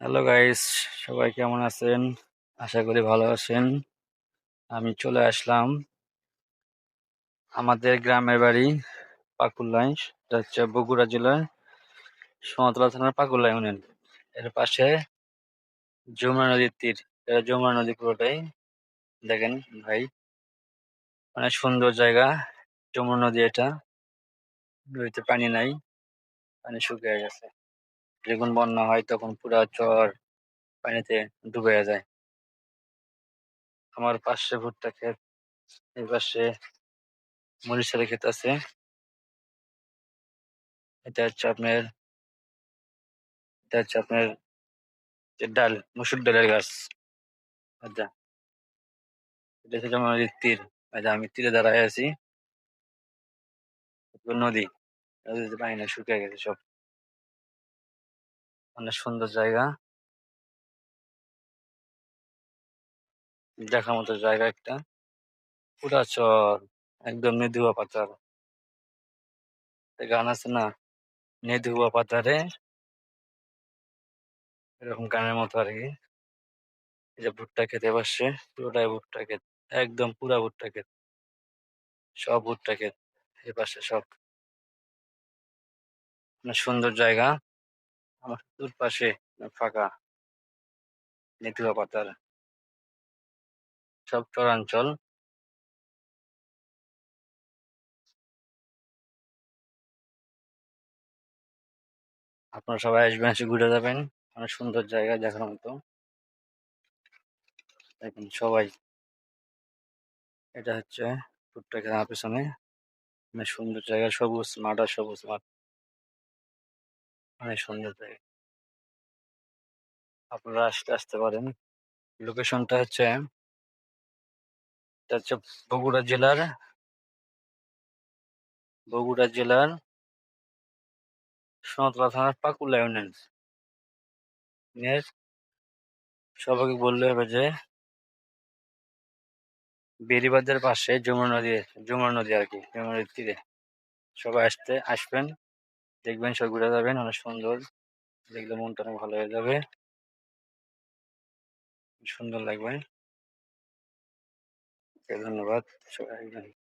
Hello guys, সবাই কেমন আছেন? আশা করি ভালো আছেন। আমি চলে আসলাম আমাদের গ্রামের বাড়ি পাকুল্লাইন। এটা হচ্ছে বগুড়া জেলার সোনাতলা থানার পাকুল্লা ইউনিয়ন। এর পাশে যমুনা নদীর তীর। এটা যমুনা নদী পুরোটাই। দেখেন ভাই, অনেক সুন্দর জায়গা। যমুনা নদী এটা। নদীতে পানি নাই, পানি শুকিয়ে গেছে। যখন বন্যা হয় তখন পুরা চর পানিতে ডুবে যায়। আমার পাশে ভুট্টা ক্ষেত, এই পাশে মরিচের ক্ষেত আছে। এটা হচ্ছে আপনার এটা হচ্ছে আপনার যে ডাল, মসুর ডালের গাছ। আচ্ছা, এটা হচ্ছে যেমন নদীর তীর। আচ্ছা, আমি তীরে দাঁড়ায় আছি। এটা নদী, নদীতে পানি না, শুকিয়ে গেছে সব। অনেক সুন্দর জায়গা, দেখার মতো জায়গা একটা। পুরা চর, একদম নেদুয়া পাতার। গান আছে না, নেদুয়া পাতারে, এরকম গানের মতো আর কি। এই যে ভুট্টা খেতে বসছে, পুরোটাই ভুট্টা ক্ষেত। একদম পুরা ভুট্টা ক্ষেত, সব ভুট্টা ক্ষেত। এ পাশে সব অনেক সুন্দর জায়গা। আমার দূর পাশে ফাঁকা, নেদুয়া পাতার, সব চরাঞ্চল। আপনারা সবাই আসবেন, এসে ঘুরে যাবেন। অনেক সুন্দর জায়গা দেখার মতো। দেখেন সবাই, এটা হচ্ছে ভুট্টা ক্ষেত আমার পেছনে। অনেক সুন্দর জায়গা, সবুজ মাঠ আর সবুজ মাঠ। অনেক সুন্দর জায়গা, আপনারা আসতে পারেন। লোকেশনটা হচ্ছে, এটা হচ্ছে বগুড়া জেলার বগুড়া জেলার সোনাতলা থানার পাকুলা ইউনিয়ন এর। সবাইকে বললে হবে যে বেড়িবাঁধের পাশে যমুনা নদী আর কি, যমুনা নদীর তীরে। সবাই আসবেন, দেখবেন, সব ঘুরে যাবেন। অনেক সুন্দর, দেখলে মনটা অনেক ভালো হয়ে যাবে, সুন্দর লাগবে। ধন্যবাদ সবাই।